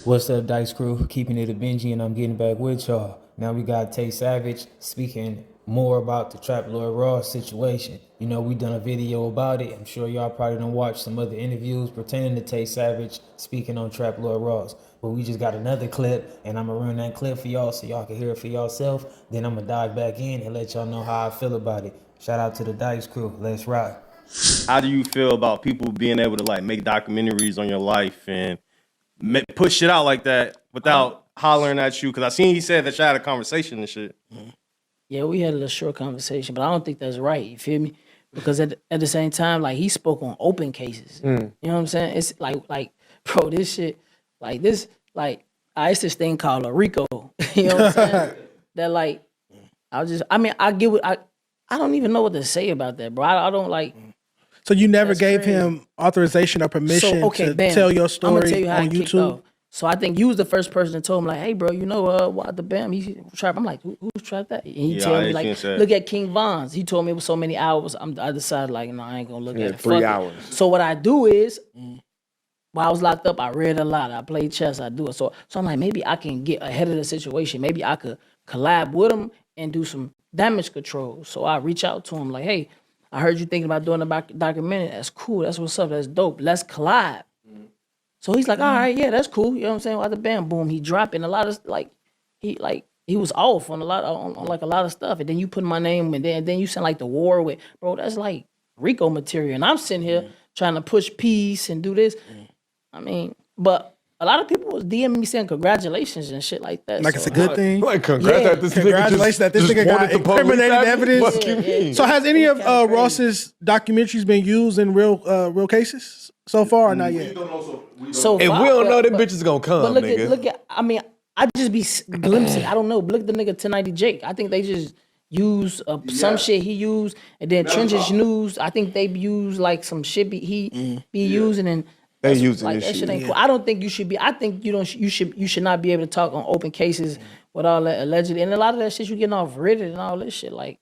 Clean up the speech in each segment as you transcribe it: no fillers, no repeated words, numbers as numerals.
What's up, Dice Crew? Keeping it a Benji, and I'm getting back with y'all. Now we got Tay Savage speaking more about the Trap Lord Ross situation. You know, we done a video about it. I'm sure y'all probably done watched some other interviews pertaining to Tay Savage speaking on Trap Lord Ross. But we just got another clip, and I'm gonna run that clip for y'all so y'all can hear it for yourself. Then I'm gonna dive back in and let y'all know how I feel about it. Shout out to the Dice Crew. Let's rock. How do you feel about people being able to like make documentaries on your life and push it out like that without hollering at you? Because I seen he said that y'all had a conversation and shit. Yeah, we had a little short conversation, but I don't think that's right. You feel me? Because at the same time, like he spoke on open cases. You know what I'm saying? It's like, bro, this shit, I used this thing called a RICO. You know what I'm saying? That like, I get what I don't even know what to say about that, bro. I don't like. So you never That's gave crazy. him authorization or permission to tell your I'm gonna story tell you how on it kicked YouTube? off. So I think you was the first person that told him like, "Hey, bro, you know what the Bam? He trap." I'm like, who's trap that? And he Yeah, tell I me ain't like, seen that. look at King Von's. He told me it was so many hours. I decided like, no, I ain't gonna look at it. 3 Fuck it. hours. So what I do is, while I was locked up, I read a lot. I played chess. I do it. So I'm like, maybe I can get ahead of the situation. Maybe I could collab with him and do some damage control. So I reach out to him like, hey, I heard you thinking about doing a documentary. That's cool. That's what's up. That's dope. Let's collab. So he's like, all right, yeah, that's cool. You know what I'm saying? After bam, boom, he dropping a lot of he was off on a lot on like a lot of stuff. And then you put my name and then you send like the war with bro, that's like Rico material. And I'm sitting here trying to push peace and do this. I mean, but a lot of people was DMing me saying congratulations and shit like that. Like so, it's a good thing. Like, congrats that this Congratulations that this nigga got wanted the police incriminated at me? evidence. Fuck you mean? So has any of kinda crazy. Ross's documentaries been used in real cases so far or not yet? So If far, we don't know, them but- bitches gonna come, But look nigga. at. I mean, I just be glimpsing. I don't know. But look at the nigga 1090 Jake. I think they just use some shit he used, and then Trenches News. I think they use like some shit he be using, and They that's- using like this that shit shit. ain't cool. I don't think you should be. I think you should not be able to talk on open cases with all that allegedly, and a lot of that shit you getting off Reddit and all this shit. Like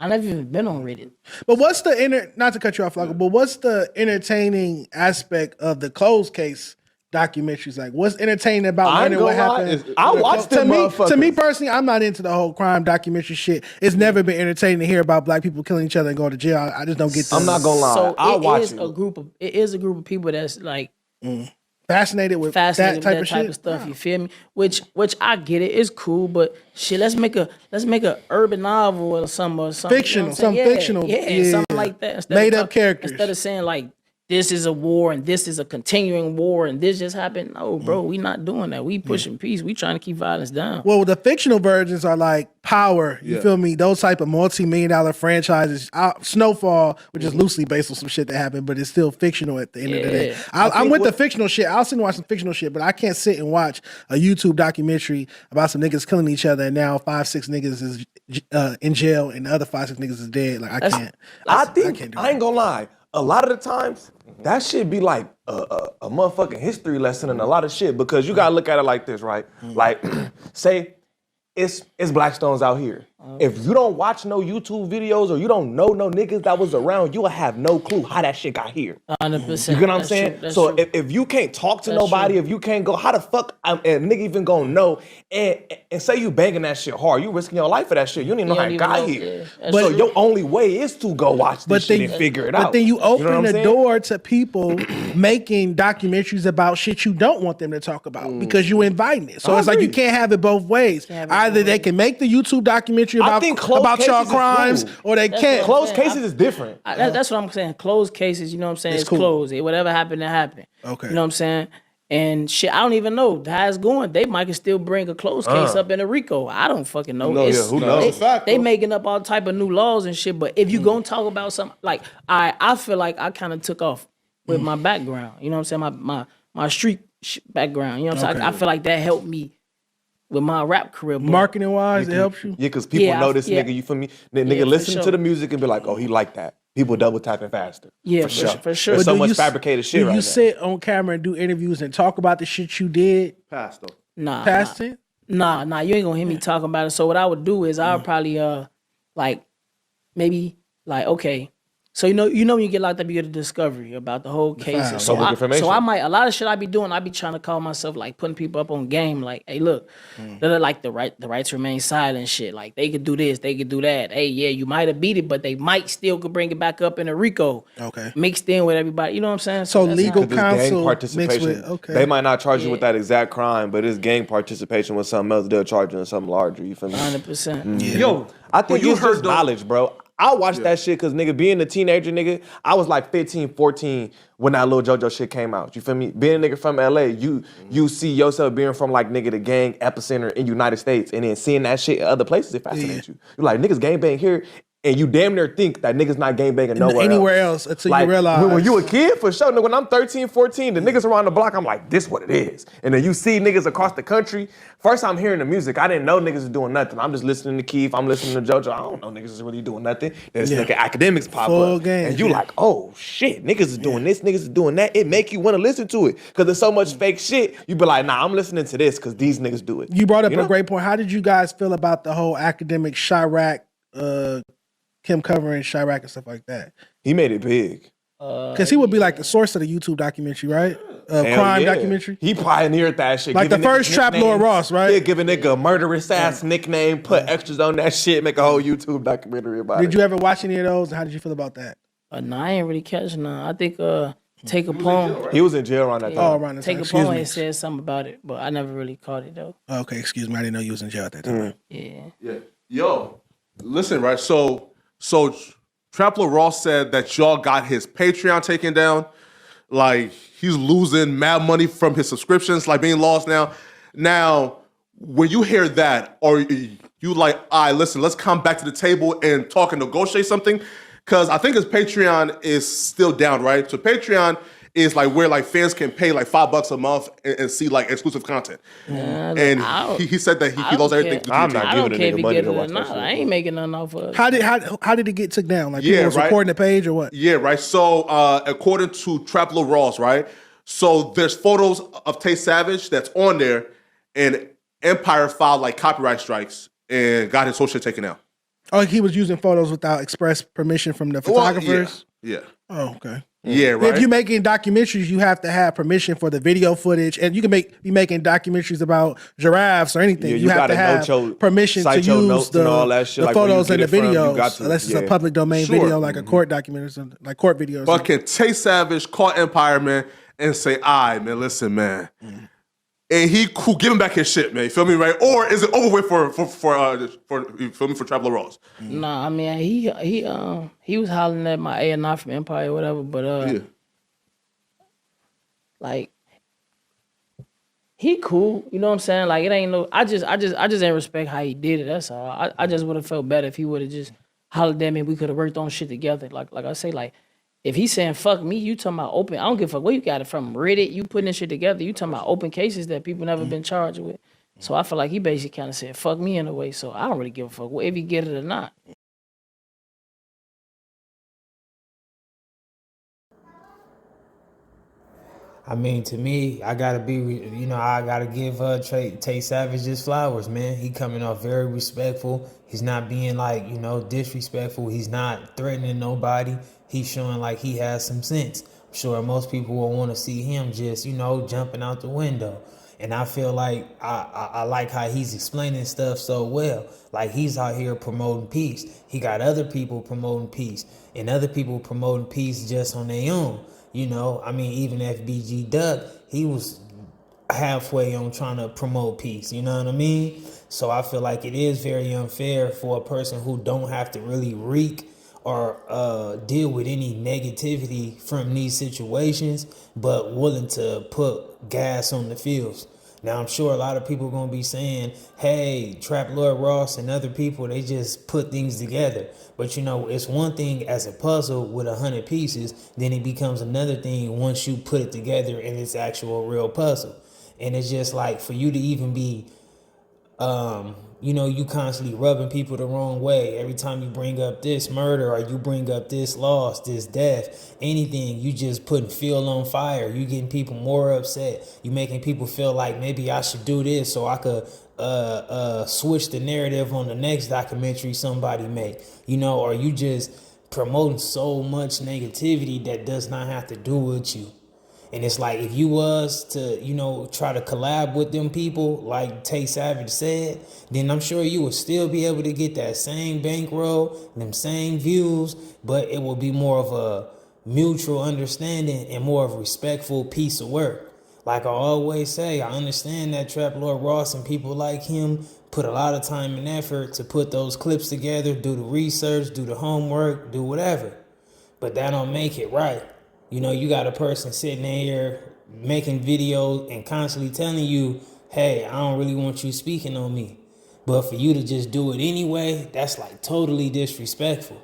I never even been on Reddit. But what's the not to cut you off, Flacco, but what's the entertaining aspect of the closed case documentaries? Like, what's entertaining about I ain't learning what gonna lie, happened? I watched them To me motherfuckers. personally, I'm not into the whole crime documentary shit. It's never been entertaining to hear about black people killing each other and going to jail. I just don't get that. I'm not gonna lie. So I'll watch it is it. it is a group of people that's like Fascinated with fascinated that type with of that type shit. of stuff. You feel me? Which I get it. It's cool, but shit, let's make a urban novel or something. Fictional, what I'm saying? something fictional. Yeah, Yeah. something like that. Instead Made of up characters. Instead of saying like this is a war and this is a continuing war and this just happened. No, bro, we not doing that. We pushing peace. We trying to keep violence down. Well, the fictional versions are like Power. You feel me? Those type of multi-million-dollar franchises. Snowfall, which is loosely based on some shit that happened, but it's still fictional at the end of the day. I'm with the fictional shit. I'll sit and watch some fictional shit, but I can't sit and watch a YouTube documentary about some niggas killing each other and now 5-6 niggas is in jail and the other 5-6 niggas is dead. Like I can't. I can't do ain't gonna lie. A lot of the times, that shit be like a motherfucking history lesson and a lot of shit because you gotta look at it like this, right? Like, say it's Blackstones out here. If you don't watch no YouTube videos or you don't know no niggas that was around, you will have no clue how that shit got here. 100%. You get what I'm saying? So if you can't talk to nobody, if you can't go, how the fuck a nigga even gonna know? And say you banging that shit hard, you risking your life for that shit. You don't even know how it got here. Yeah, So your only way is to go watch this shit and figure it out. But then you open know what I'm the saying? door to people making documentaries about shit you don't want them to talk about because you inviting it. So I it's like you agree. can't have it both ways. have it Either both they can make the YouTube documentary I about think closed y'all cases is crimes, cool. or they can't. what Closed I'm saying. cases is different. That's what I'm saying. Closed cases, you know what I'm saying? It's cool. closed. Whatever happened, that happened. Okay. You know what I'm saying? And shit, I don't even know how it's going. They might can still bring a closed case up in a RICO. I don't fucking know. Who knows? They, It's a fact, they though. making up all type of new laws and shit. But if you gonna talk about something like I feel like I kind of took off with my background. You know what I'm saying? My street background. You know what I'm saying? I feel like that helped me with my rap career. But Marketing wise, it helps you. Yeah, because people Yeah, know this yeah. nigga, you feel me? Nigga for listen sure. to the music and be like, oh, he like that. People double tapping faster. Yeah, for sure. for sure. There's But so do much you fabricated shit Do right you now. sit on camera and do interviews and talk about the shit you did Past though. past it? Nah, you ain't gonna hear me talking about it. So what I would do is I would probably like maybe like okay, So you know when you get locked up, you get a discovery about the whole case. file. So Public information. I might a lot of shit I be doing. I be trying to call myself like putting people up on game. Like, hey, look, they're like the right to remain silent shit. Like they could do this, they could do that. Hey, yeah, you might have beat it, but they might still could bring it back up in a RICO. Okay. Mixed in with everybody. You know what I'm saying? So that's legal how- This gang counsel participation. mixed with, okay. They might not charge you with Yeah. that exact crime, but it's gang participation with something else. They'll charge you with something larger. You feel me? 100%. Yo, I think when it's just though- knowledge, bro. I watched that shit because, nigga, being a teenager, nigga, I was like 15, 14 when that Lil JoJo shit came out. You feel me? Being a nigga from LA, you see yourself being from, like, nigga, the gang epicenter in United States, and then seeing that shit in other places, it fascinates you. You're like, niggas gangbang here, and you damn near think that niggas not gangbanging nowhere Anywhere else until Like, you realize. when you a kid, for sure, nigga, when I'm 13, 14, the niggas around the block, I'm like, this what it is. And then you see niggas across the country. First I'm hearing the music, I didn't know niggas was doing nothing. I'm just listening to Keith, I'm listening to JoJo. I don't know niggas is really doing nothing. Then this nigga academics pop Full up. game, And you yeah. like, oh shit, niggas is doing this, niggas is doing that. It make you want to listen to it. Cause there's so much fake shit. You be like, nah, I'm listening to this cause these niggas do it. You brought up You know? a great point. How did you guys feel about the whole academic Chirac, Kim covering Chirac and stuff like that? He made it big. Because he would be like the source of the YouTube documentary, right? Hell Crime yeah. documentary. He pioneered that shit. Like the giving first niggas Trap Lord nicknames. Ross, right? Yeah, give a nigga a murderous ass nickname, put extras on that shit, make a whole YouTube documentary about it. Did you ever watch any of those? And how did you feel about that? No, I ain't really catch none. I think Take a Poem. He was in jail around that time. Oh, around the Take time. a Excuse Poem me. had said something about it, but I never really caught it though. Okay, excuse me. I didn't know you was in jail at that time. Yeah. Yeah. Yo, listen, right? So Trap Lord Ross said that y'all got his Patreon taken down. Like, he's losing mad money from his subscriptions, like being lost now. Now, when you hear that, or you like, all right, listen, let's come back to the table and talk and negotiate something? Because I think his Patreon is still down, right? So Patreon is like where like fans can pay like $5 a month and see like exclusive content. And he said that he lost everything. To I'm YouTube. not I don't giving a care if nigga he money get to it or watch that not. shit. I ain't making nothing off of it. How did it get took down? Like people Yeah, was right. reporting the page or what? Yeah, right. So according to Trap Lord Ross, right? So there's photos of Tay Savage that's on there, and Empire filed like copyright strikes and got his whole shit taken out. Oh, he was using photos without express permission from the photographers? Yeah. Oh, okay. Yeah, right. If you're making documentaries, you have to have permission for the video footage, and you can be making documentaries about giraffes or anything. Yeah, you you have to gotta have note your- permission to cite your use notes and all that shit, the like where you photos and get the it from, you videos, got to, unless it's a yeah. public domain Sure. video, like a court document or something, like court video. Or But something. can Tay Savage call Empire, man, and say, all right, man, listen, man. And he cool, give him back his shit, man. You feel me, right? Or is it over with for you feel me, for Trap Lord Ross? Nah, I mean he was hollering at my A&R from Empire or whatever, but Yeah. like he cool, you know what I'm saying? Like it ain't no I just ain't respect how he did it. That's all. I just would have felt better if he would have just hollered at me and we could have worked on shit together. Like I say, like if he's saying fuck me, you talking about open, I don't give a fuck where you got it from. Reddit, you putting this shit together, you talking about open cases that people never been charged with. So I feel like he basically kind of said fuck me in a way. So I don't really give a fuck if he get it or not. I mean, to me, I gotta give Tay Savage his flowers, man. He coming off very respectful. He's not being like, disrespectful. He's not threatening nobody. He's showing like he has some sense. I'm sure most people will want to see him just, jumping out the window. And I feel like I like how he's explaining stuff so well. Like he's out here promoting peace. He got other people promoting peace, and other people promoting peace just on their own. Even FBG Duck, he was halfway on trying to promote peace, you know what I mean? So I feel like it is very unfair for a person who don't have to really wreak or deal with any negativity from these situations, but willing to put gas on the fields. Now, I'm sure a lot of people are going to be saying, hey, Trap Lord Ross and other people, they just put things together. But, it's one thing as a puzzle with 100 pieces, then it becomes another thing once you put it together in its actual real puzzle. And it's just like for you to even be, you constantly rubbing people the wrong way. Every time you bring up this murder or you bring up this loss, this death, anything, you just putting fuel on fire. You getting people more upset. You making people feel like maybe I should do this so I could switch the narrative on the next documentary somebody make, or you just promoting so much negativity that does not have to do with you. And it's like, if you was to, try to collab with them people, like Tay Savage said, then I'm sure you would still be able to get that same bankroll, them same views, but it will be more of a mutual understanding and more of a respectful piece of work. Like I always say, I understand that Trap Lord Ross and people like him put a lot of time and effort to put those clips together, do the research, do the homework, do whatever. But that don't make it right. You got a person sitting here making videos and constantly telling you, hey, I don't really want you speaking on me. But for you to just do it anyway, that's like totally disrespectful.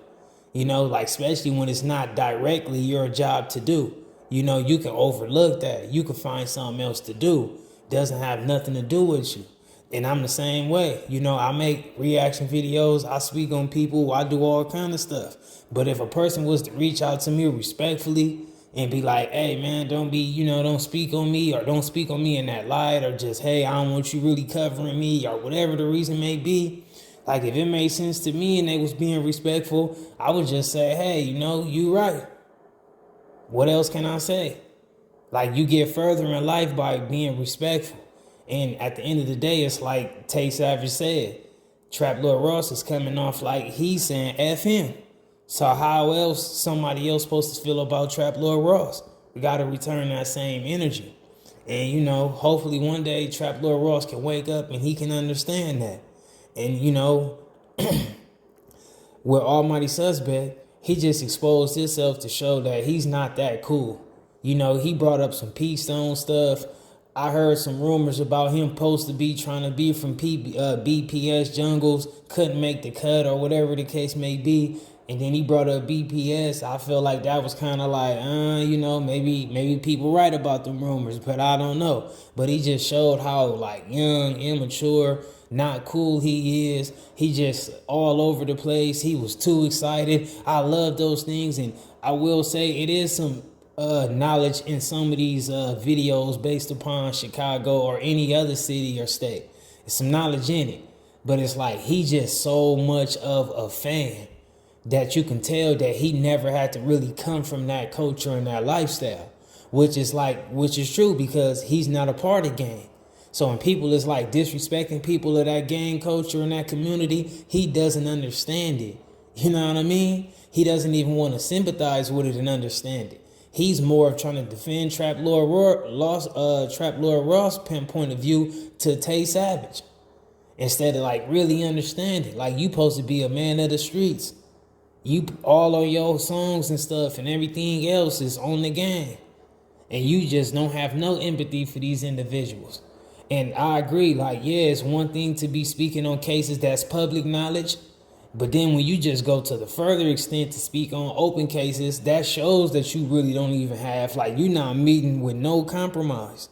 Like especially when it's not directly your job to do. You can overlook that. You can find something else to do. Doesn't have nothing to do with you. And I'm the same way. I make reaction videos. I speak on people. I do all kind of stuff. But if a person was to reach out to me respectfully and be like, hey, man, don't speak on me, or don't speak on me in that light, or just, hey, I don't want you really covering me, or whatever the reason may be. Like, if it made sense to me and they was being respectful, I would just say, hey, you right. What else can I say? Like, you get further in life by being respectful. And at the end of the day, it's like Tay Savage said, Trap Lord Ross is coming off like he's saying F him. So how else somebody else supposed to feel about Trap Lord Ross? We got to return that same energy. And, hopefully one day Trap Lord Ross can wake up and he can understand that. And, with Almighty Suspect, he just exposed himself to show that he's not that cool. He brought up some P Stone stuff. I heard some rumors about him supposed to be trying to be from BPS Jungles, couldn't make the cut or whatever the case may be. And then he brought up BPS. I feel like that was kind of like, maybe people write about them rumors, but I don't know. But he just showed how like young, immature, not cool he is. He just all over the place. He was too excited. I love those things. And I will say it is some knowledge in some of these videos based upon Chicago or any other city or state. There's some knowledge in it. But it's like he just so much of a fan that you can tell that he never had to really come from that culture and that lifestyle, which is true because he's not a part of gang. So when people is like disrespecting people of that gang culture and that community, he doesn't understand it. You know what I mean? He doesn't even want to sympathize with it and understand it. He's more of trying to defend Trap Lord Ross point of view to Tay Savage, instead of like really understanding. Like, you supposed to be a man of the streets. You all on your songs and stuff and everything else is on the game. And you just don't have no empathy for these individuals. And I agree, like, yeah, it's one thing to be speaking on cases that's public knowledge. But then when you just go to the further extent to speak on open cases, that shows that you really don't even have, like, you're not meeting with no compromise.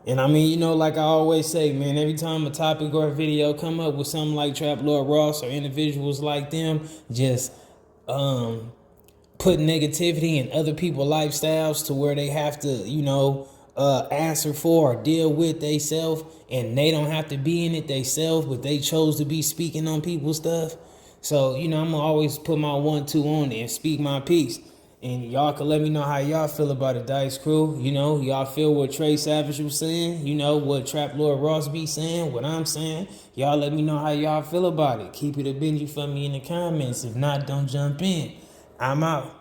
And I mean, like I always say, man, every time a topic or a video come up with something like Trap Lord Ross or individuals like them, just put negativity in other people's lifestyles to where they have to, answer for or deal with theyself, and they don't have to be in it theyself, but they chose to be speaking on people's stuff. So, I'm going to always put my 1-2 on it and speak my piece. And y'all can let me know how y'all feel about it, Dice Crew. Y'all feel what Tay Savage was saying. What Trap Lord Ross be saying, what I'm saying. Y'all let me know how y'all feel about it. Keep it a Benji for me in the comments. If not, don't jump in. I'm out.